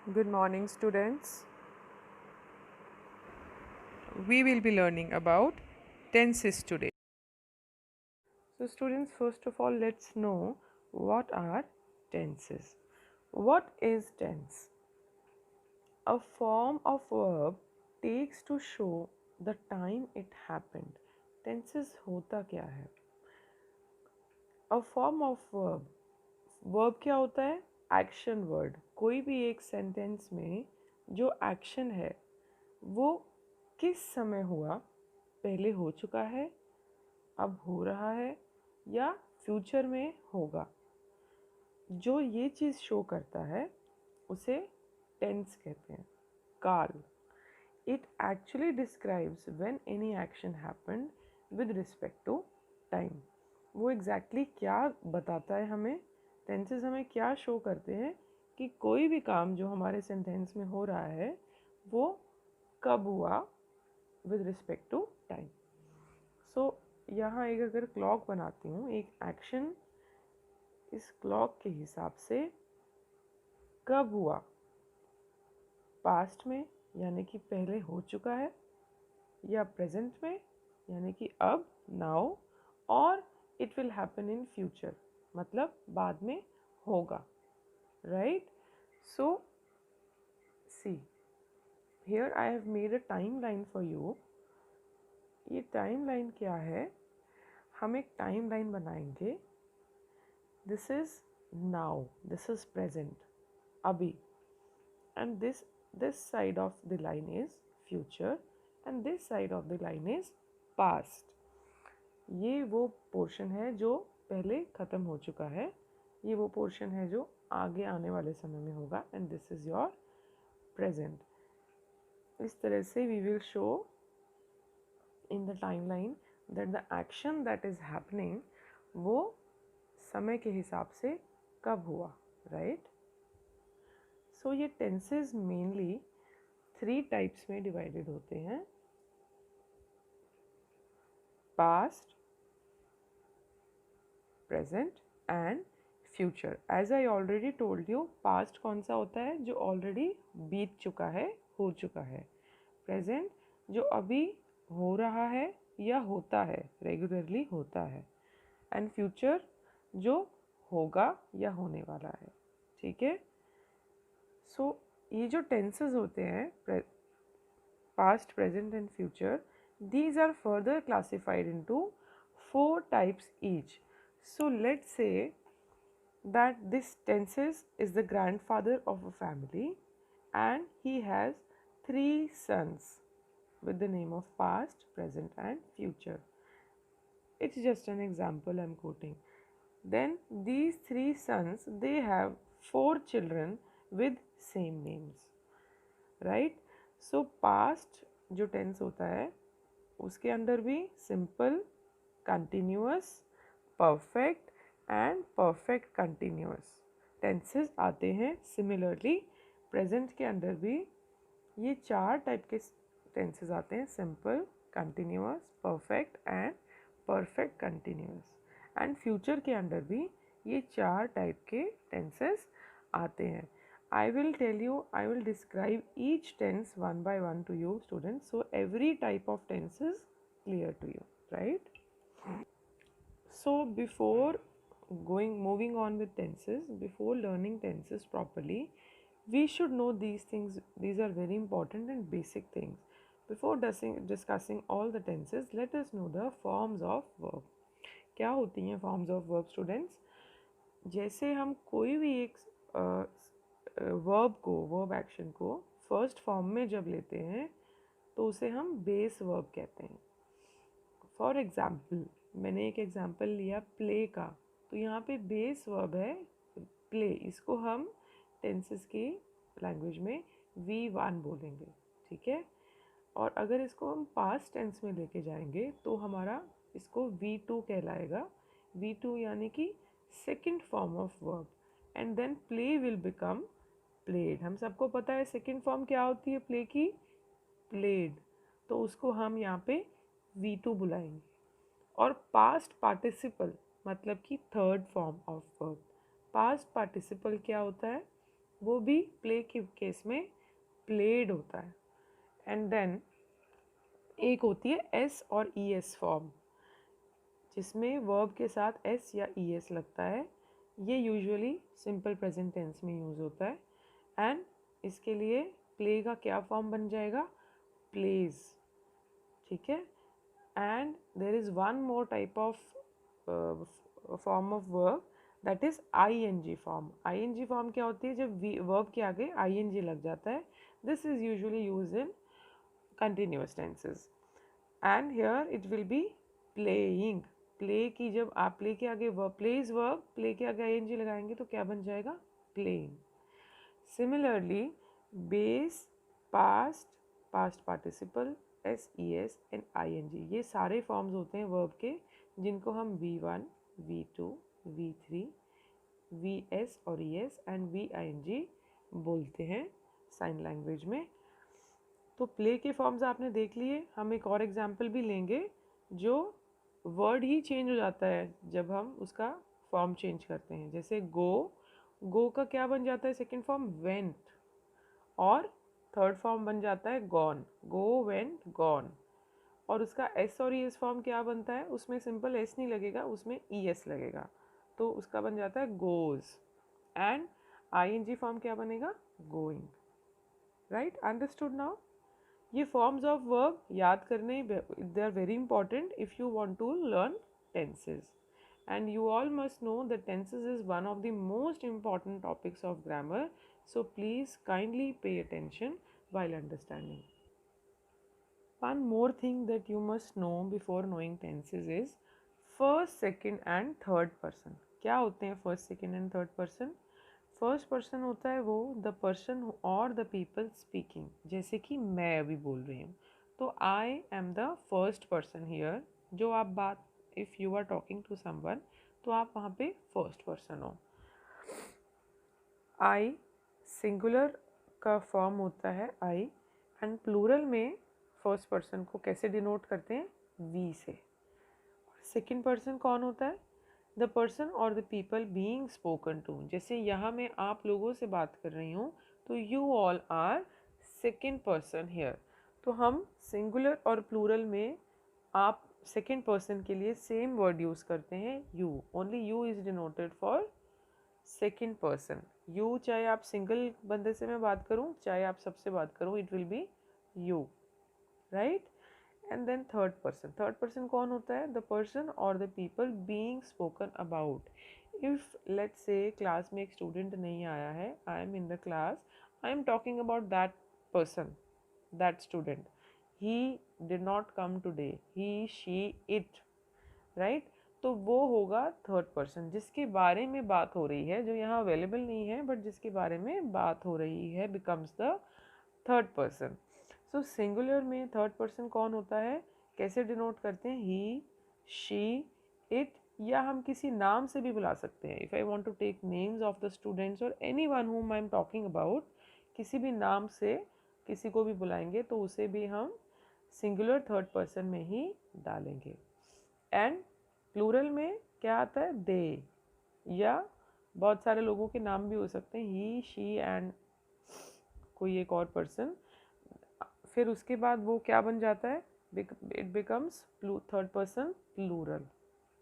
Good morning, students. We will be learning about tenses today. So, students, first of all, let's know what are tenses. What is tense? A form of verb takes to show the time it happened. Tenses होता क्या है? A form of verb. Verb क्या होता है? Action word. कोई भी एक sentence में जो एक्शन है वो किस समय हुआ, पहले हो चुका है, अब हो रहा है या फ्यूचर में होगा, जो ये चीज़ शो करता है उसे टेंस कहते हैं. काल. It actually describes when any action happened with respect to time. वो एग्जैक्टली क्या बताता है हमें, टेंसेस हमें क्या शो करते हैं कि कोई भी काम जो हमारे सेंटेंस में हो रहा है वो कब हुआ विद रिस्पेक्ट टू टाइम. सो यहाँ एक अगर क्लॉक बनाती हूँ, एक एक्शन इस क्लॉक के हिसाब से कब हुआ, पास्ट में यानी कि पहले हो चुका है, या प्रेजेंट में यानी कि अब नाउ, और it will happen in future मतलब बाद में होगा. Right. So see here I have made a time line for you. ये टाइम लाइन क्या है? हम एक टाइम लाइन बनाएंगे. This is now, this is present, अभी, and this side of the line is future and this side of the line is past. ये वो portion है जो पहले ख़त्म हो चुका है, ये वो पोर्शन है जो आगे आने वाले समय में होगा, and this is your present. इस तरह से we will show in the time line that the action that is happening वो समय के हिसाब से कब हुआ. राइट. सो ये टेंसेज मेनली 3 टाइप्स में डिवाइडेड होते हैं. Past, present and future. As I already told you, past कौन सा होता है? जो ऑलरेडी बीत चुका है, हो चुका है. प्रेजेंट जो अभी हो रहा है या होता है, रेगुलरली होता है. एंड फ्यूचर जो होगा या होने वाला है. ठीक है. सो ये जो टेंसेस होते हैं, past, present and future, these are further classified into 4 types each. So let's say that this tenses is the grandfather of a family and he has 3 sons with the name of past, present and future. It's just an example I'm quoting. Then these 3 sons, they have 4 children with same names. Right. So past जो tense होता है उसके अंदर भी simple, continuous, perfect and perfect continuous tenses आते हैं. Similarly present के अंदर भी ये 4 टाइप के टेंसेस आते हैं: simple, continuous, perfect and perfect continuous. And future के अंदर भी ये 4 टाइप के टेंसेस आते हैं. I will tell you, I will describe each tense one by one to you, students. So every type of tense is clear to you, right? So before moving on with tenses, before learning tenses properly, we should know these things. These are very important and basic things. Before discussing all the tenses, let us know the forms of verb. क्या होती हैं forms of verb, students? जैसे हम कोई भी एक verb action को first form में जब लेते हैं तो उसे हम बेस वर्ब कहते हैं. फॉर एग्ज़ाम्पल, मैंने एक एग्ज़ाम्पल लिया प्ले का, तो यहाँ पे बेस वर्ब है प्ले. इसको हम टेंसेस की लैंग्वेज में V1 बोलेंगे. ठीक है. और अगर इसको हम पास्ट टेंस में लेके जाएंगे तो हमारा इसको V2 कहलाएगा. V2 यानी कि second form of verb. And then play will become played. हम सबको पता है सेकेंड फॉर्म क्या होती है प्ले की? प्लेड. तो उसको हम यहाँ पे V2 बुलाएंगे. और पास्ट पार्टिसिपल मतलब कि third form of verb. Past participle क्या होता है? वो भी प्ले के केस में प्लेड होता है। एंड देन एक होती है एस और ई एस फॉर्म, जिसमें वर्ब के साथ एस या ई एस लगता है। ये यूजुअली सिंपल प्रेजेंट टेंस में यूज़ होता है। एंड इसके लिए प्ले का क्या फॉर्म बन जाएगा, प्लेज, ठीक है। And there is one more type of form of verb, that is I N G form. I N G form क्या होती है, जब वर्ब के आगे आई एन जी लग जाता है। This is usually use in continuous tenses. And here it will be playing. Play की जब आप प्ले के आगे वर्ब, प्लेज वर्ब, प्ले के आगे आई एन जी लगाएंगे तो क्या बन जाएगा, playing. Similarly base, past, past participle, S E S and I N G, ये सारे फॉर्म्स होते हैं वर्ब के, जिनको हम V1, V2, V3, VS और ES एंड VING बोलते हैं साइन लैंग्वेज में। तो प्ले के फॉर्म्स आपने देख लिए। हम एक और एग्जाम्पल भी लेंगे जो वर्ड ही चेंज हो जाता है जब हम उसका फॉर्म चेंज करते हैं। जैसे गो, गो का क्या बन जाता है सेकेंड फॉर्म, वेंट, और थर्ड फॉर्म बन जाता है गॉन, गो वेंट गॉन। और उसका एस और ई एस फॉर्म क्या बनता है, उसमें सिंपल एस नहीं लगेगा, उसमें ई एस लगेगा, तो उसका बन जाता है goes. And I N G form क्या बनेगा, गोइंग। Right, understood now. ये फॉर्म्स ऑफ वर्ब याद करने, they are very important if you want to learn tenses. And you all must know that tenses is one of the most important topics of grammar, so please kindly pay attention while understanding. One more thing that you must know before knowing tenses is first, second and third person. क्या होते हैं first, second and third person? First person होता है वो the person और the people speaking, जैसे कि मैं अभी बोल रही हूँ, तो I am the first person here. जो आप बात, if you are talking to someone, तो आप वहाँ पे फर्स्ट पर्सन हो। आई सिंगुलर का फॉर्म होता है आई, एंड प्लूरल में फर्स्ट पर्सन को कैसे डिनोट करते हैं, वी से। सेकेंड पर्सन कौन होता है, द पर्सन और the people being spoken to. जैसे यहाँ मैं आप लोगों से बात कर रही हूँ, तो you all are second person here. तो हम सिंगुलर और प्लूरल में आप सेकेंड पर्सन के लिए सेम वर्ड यूज़ करते हैं, you. Only you is denoted for second person. You, चाहे आप सिंगल बंदे से मैं बात करूँ, चाहे आप सबसे बात करूँ, it will be you, right. And then third person, third person कौन होता है, द पर्सन और the people being spoken about. If let's say class में एक स्टूडेंट नहीं आया है, I am in the class, I am talking about that person, that student, he did not come today, he she it, right. तो वो होगा third person, जिसके बारे में बात हो रही है, जो यहाँ अवेलेबल नहीं है बट जिसके बारे में बात हो रही है, becomes the third person. So singular में थर्ड पर्सन कौन होता है, कैसे डिनोट करते हैं, ही, शी, इट, या हम किसी नाम से भी बुला सकते हैं। If I want to take names of the students और anyone whom I am talking about, किसी भी नाम से किसी को भी बुलाएंगे तो उसे भी हम सिंगुलर थर्ड पर्सन में ही डालेंगे। एंड प्लूरल में क्या आता है, दे, या बहुत सारे लोगों के नाम भी हो सकते हैं, ही, शी एंड कोई एक और पर्सन। फिर उसके बाद वो क्या बन जाता है, it becomes third person plural,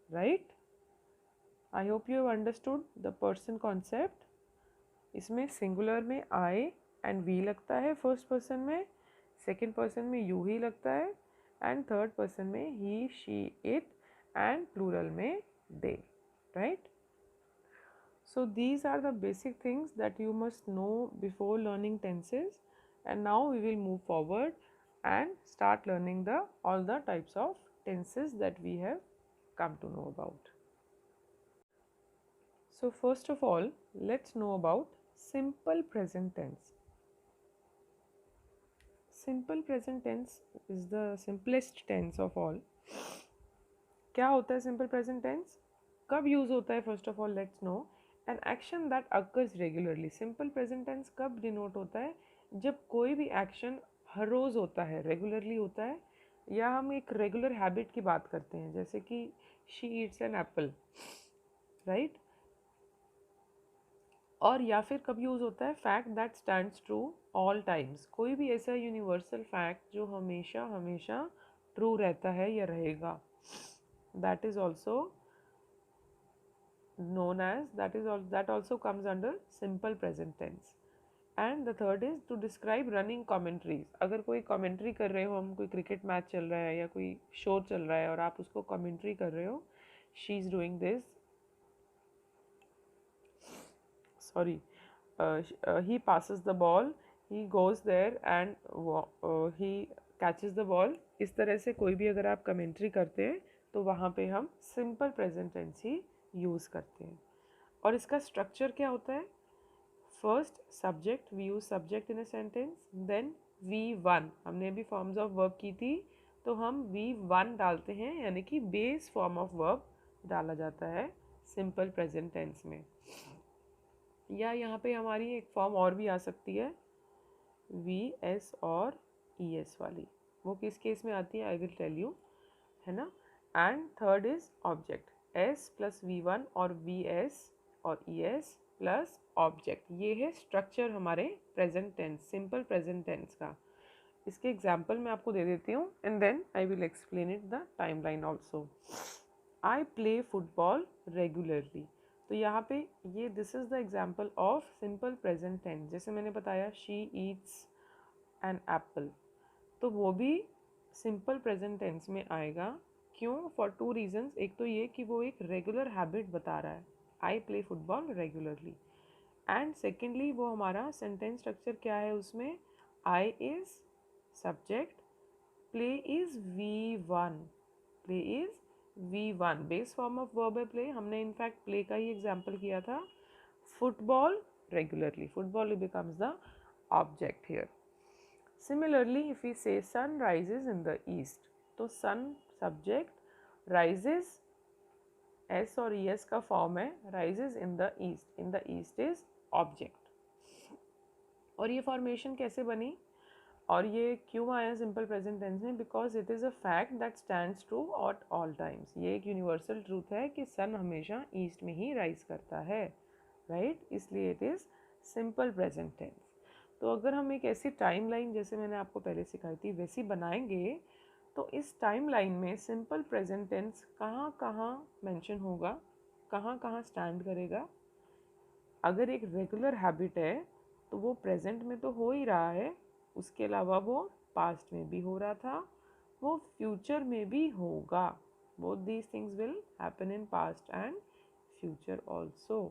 right. I hope you have understood the person concept. इसमें सिंगुलर में आई एंड वी लगता है, फर्स्ट पर्सन में, सेकेंड पर्सन में यू ही लगता है, एंड थर्ड पर्सन में he, she, it, and plural में they, right. So these are the basic things that you must know before learning tenses, and now we will move forward and start learning all the types of tenses that we have come to know about. So first of all, let's know about simple present tense. Simple present tense is the simplest tense of all. क्या होता है simple present tense, कब use होता है, first of all let's know. An action that occurs regularly. Simple present tense कब denote होता है, जब कोई भी एक्शन हर रोज़ होता है, रेगुलरली होता है, या हम एक रेगुलर हैबिट की बात करते हैं, जैसे कि she eats an apple, right. और या फिर कब यूज़ होता है fact that stands true all times, कोई भी ऐसा यूनिवर्सल फैक्ट जो हमेशा हमेशा ट्रू रहता है या रहेगा, that is also known as that also comes under simple present tense. And the third is to describe running commentaries, अगर कोई कमेंट्री कर रहे हो, हम कोई क्रिकेट मैच चल रहा है या कोई शो चल रहा है और आप उसको कमेंट्री कर रहे हो, she is doing this, sorry, he passes the ball, he goes there and he catches the ball, इस तरह से कोई भी अगर आप कमेंट्री करते हैं तो वहाँ पे हम सिंपल प्रेजेंट टेंस ही यूज़ करते हैं. और इसका स्ट्रक्चर क्या होता है? First subject, we use subject in a sentence, then V1, हमने अभी फॉर्म्स ऑफ वर्ब की थी तो हम V1 डालते हैं, यानी कि बेस फॉर्म ऑफ वर्ब डाला जाता है सिंपल प्रेजेंट टेंस में. या यहाँ पे हमारी एक फॉर्म और भी आ सकती है VS और ES वाली, वो किस केस में आती है आई विल टेल यू, है ना. And third is object, S plus V1 और VS और ES प्लस ऑब्जेक्ट, ये है स्ट्रक्चर हमारे present tense, simple present tense का. इसके एग्जाम्पल मैं आपको दे देती हूँ and then I will explain it the time line also. I play football regularly, तो यहाँ पे ये this is the example of simple present tense. जैसे मैंने बताया शी ईट्स एन एप्पल, तो वो भी सिंपल प्रेजेंट टेंस में आएगा. क्यों? For two reasons. एक तो ये कि वो एक रेगुलर हैबिट बता रहा है, I play football regularly, and secondly वो हमारा सेंटेंस स्ट्रक्चर क्या है उसमें, I is subject, play is V1, play is V1, base form of verb है प्ले, हमने इनफैक्ट प्ले का ही एग्जाम्पल किया था. Football regularly, football becomes the object here. Similarly, if we say sun rises in the east, तो sun subject, rises S और ES का form है, rises in the east, in the east is object. और ये formation कैसे बनी और ये क्यों आया सिंपल प्रेजेंट टेंस में? Because it is a fact that stands true at all times, ये एक यूनिवर्सल ट्रूथ है कि सन हमेशा ईस्ट में ही राइज करता है, राइट, इसलिए it is simple present tense. तो अगर हम एक ऐसी टाइम लाइन जैसे मैंने आपको पहले सिखाई थी वैसी बनाएंगे तो इस टाइम लाइन में सिंपल प्रेजेंट टेंस कहाँ कहाँ मेंशन होगा, कहाँ कहाँ स्टैंड करेगा. अगर एक रेगुलर हैबिट है तो वो प्रेजेंट में तो हो ही रहा है, उसके अलावा वो पास्ट में भी हो रहा था, वो फ्यूचर में भी होगा. Both these things will happen in past and future also.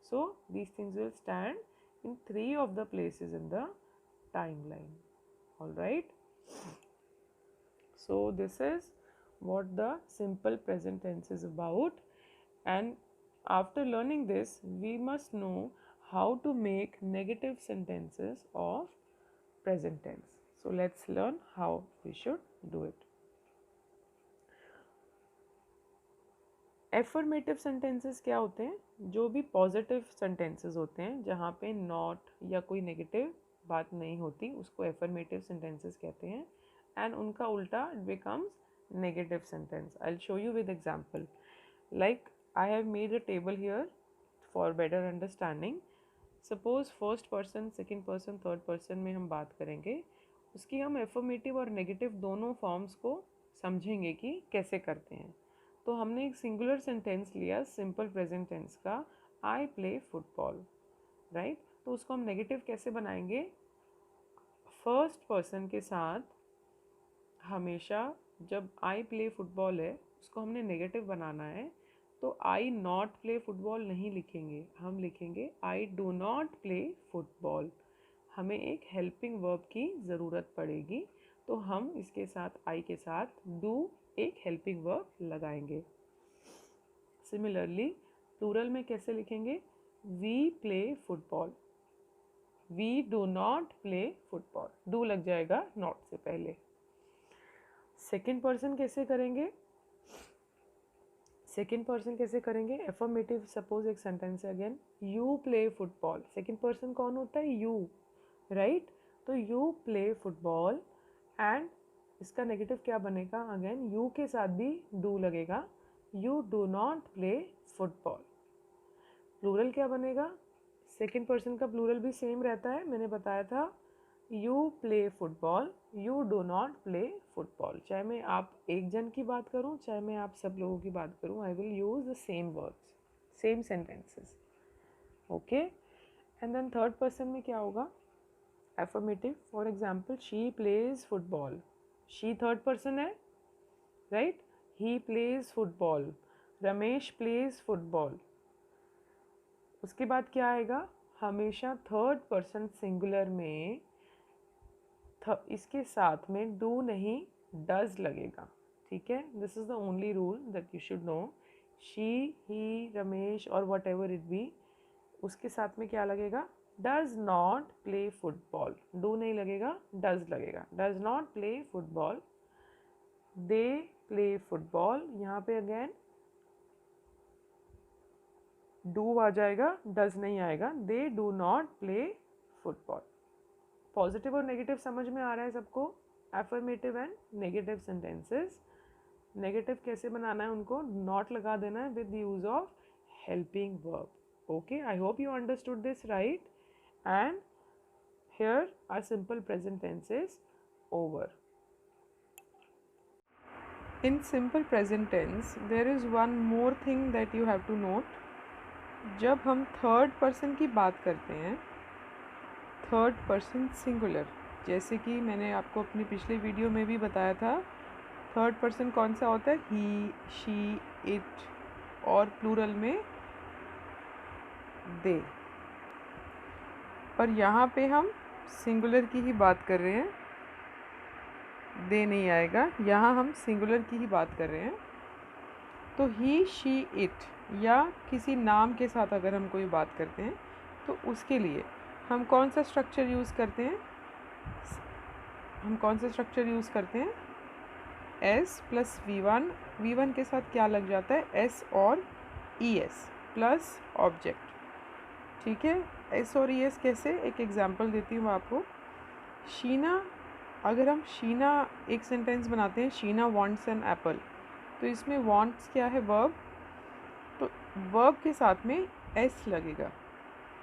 So these things will stand in 3 of the places in the timeline. All right, so this is what the simple present tense is about, and after learning this we must know how to make negative sentences of present tense. So let's learn how we should do it. Affirmative sentences क्या होते हैं? जो भी positive sentences होते हैं जहाँ पे not या कोई नेगेटिव बात नहीं होती उसको एफर्मेटिव सेंटेंसेस कहते हैं, एंड उनका उल्टा it becomes negative sentence. I will show you with example. Like I have made a table here for better understanding. Suppose first person, second person, third person में हम बात करेंगे, उसकी हम एफर्मेटिव और नेगेटिव दोनों फॉर्म्स को समझेंगे कि कैसे करते हैं. तो हमने एक सिंगुलर सेंटेंस लिया सिंपल प्रेजेंट टेंस का, आई प्ले फुटबॉल, राइट. तो उसको हम नेगेटिव कैसे बनाएंगे? फर्स्ट पर्सन के साथ हमेशा जब आई प्ले फुटबॉल है उसको हमने नेगेटिव बनाना है, तो आई नॉट प्ले फुटबॉल नहीं लिखेंगे, हम लिखेंगे I do not play football. हमें एक हेल्पिंग वर्ब की ज़रूरत पड़ेगी, तो हम इसके साथ आई के साथ डू एक हेल्पिंग वर्ब लगाएंगे. सिमिलरली प्लूरल में कैसे लिखेंगे? We play football, we do not play football, do लग जाएगा नॉट से पहले. सेकेंड पर्सन कैसे करेंगे? सेकेंड पर्सन कैसे करेंगे? एफर्मेटिव, सपोज एक सेंटेंस है again, you play football, second person कौन होता है? You, right. तो यू प्ले फुटबॉल, एंड इसका नेगेटिव क्या बनेगा? अगेन यू के साथ भी डू लगेगा, you do not play football. Plural क्या बनेगा? सेकेंड पर्सन का प्लूरल भी सेम रहता है, मैंने बताया था, you play football, you do not play football. चाहे मैं आप एक जन की बात करूँ, चाहे मैं आप सब लोगों की बात करूँ, I will use the same words, same sentences, okay. And then third person में क्या होगा, affirmative. For example, she plays football, she third person है, right. He plays football, Ramesh plays football. उसके बाद क्या आएगा, हमेशा थर्ड पर्सन सिंगुलर में इसके साथ में डू नहीं डज लगेगा, ठीक है। This is the only rule that you should know. She, he, Ramesh और वट एवर इट बी, उसके साथ में क्या लगेगा, does not play football. Do नहीं लगेगा, डज लगेगा। Does not play football, they play football, यहाँ पे अगेन डू आ जाएगा, डज नहीं आएगा। They do not play football. Positive और नेगेटिव समझ में आ रहा है सबको, affirmative and negative sentences. Negative कैसे बनाना है, उनको नॉट लगा देना है with use of helping verb, okay. I hope you understood this, right. And here are simple present tenses over. In simple present tense, there is one more thing that you have to note. जब हम third person की बात करते हैं, third person singular, जैसे कि मैंने आपको अपनी पिछले वीडियो में भी बताया था, थर्ड पर्सन कौन सा होता है, ही, शी, इट, और प्लूरल में दे। पर यहाँ पे हम सिंगुलर की ही बात कर रहे हैं, दे नहीं आएगा, यहाँ हम सिंगुलर की ही बात कर रहे हैं। तो ही, शी, इट या किसी नाम के साथ अगर हम कोई बात करते हैं तो उसके लिए हम कौन सा स्ट्रक्चर यूज़ करते हैं, हम कौन सा स्ट्रक्चर यूज़ करते हैं, एस प्लस वी1। वी1 के साथ क्या लग जाता है, एस और ई एस प्लस ऑब्जेक्ट, ठीक है। एस और ई एस कैसे, एक एग्जांपल देती हूँ आपको। शीना, अगर हम शीना एक सेंटेंस बनाते हैं, शीना वांट्स एन एप्पल, तो इसमें वांट्स क्या है, वर्ब, तो वर्ब के साथ में एस लगेगा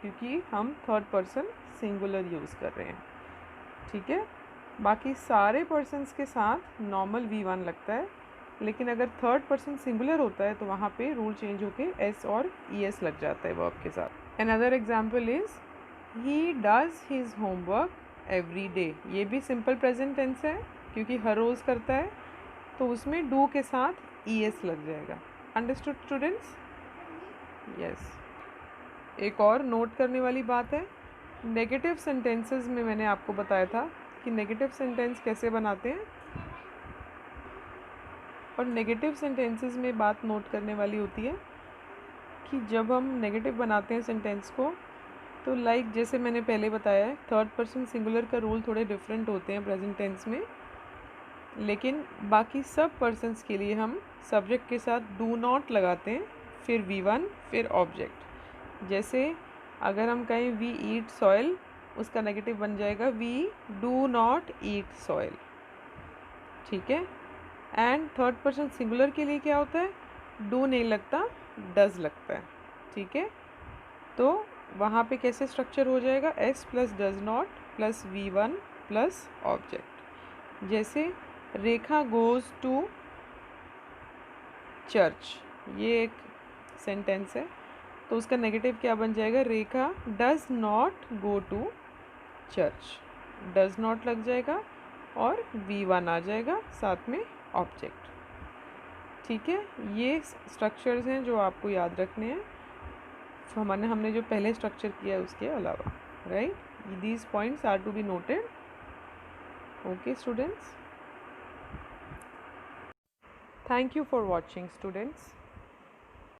क्योंकि हम थर्ड पर्सन सिंगुलर यूज़ कर रहे हैं, ठीक है। बाकी सारे पर्सन्स के साथ नॉर्मल वी1 लगता है, लेकिन अगर थर्ड पर्सन सिंगुलर होता है तो वहाँ पे रूल चेंज होके एस और ई एस लग जाता है वर्ब के साथ। Another example is he does his homework every day. ये भी सिंपल प्रेजेंट टेंस है क्योंकि हर रोज़ करता है, तो उसमें डू के साथ ई एस लग जाएगा। Understood students? यस। एक और नोट करने वाली बात है, नेगेटिव सेंटेंसेस में मैंने आपको बताया था कि नेगेटिव सेंटेंस कैसे बनाते हैं, और नेगेटिव सेंटेंसेस में बात नोट करने वाली होती है कि जब हम नेगेटिव बनाते हैं सेंटेंस को, तो लाइक जैसे मैंने पहले बताया है, थर्ड पर्सन सिंगुलर का रूल थोड़े डिफरेंट होते हैं प्रेजेंट टेंस में, लेकिन बाकी सब पर्सन्स के लिए हम सब्जेक्ट के साथ डू नॉट लगाते हैं, फिर वी1, फिर ऑब्जेक्ट। जैसे अगर हम कहें वी ईट सॉइल, उसका नेगेटिव बन जाएगा we do not eat soil, ठीक है। एंड थर्ड पर्सन सिंगुलर के लिए क्या होता है, डू नहीं लगता, डज लगता है, ठीक है। तो वहाँ पे कैसे स्ट्रक्चर हो जाएगा, S plus does not plus V1 plus object. जैसे रेखा गोज़ टू चर्च, ये एक सेंटेंस है, तो उसका नेगेटिव क्या बन जाएगा, Rekha does not go to church. Does not लग जाएगा और वी1 आ जाएगा साथ में ऑब्जेक्ट, ठीक है। ये स्ट्रक्चर्स हैं जो आपको याद रखने हैं, हमने जो पहले स्ट्रक्चर किया है उसके अलावा, right. These points are to be noted, okay students. Thank you for watching students.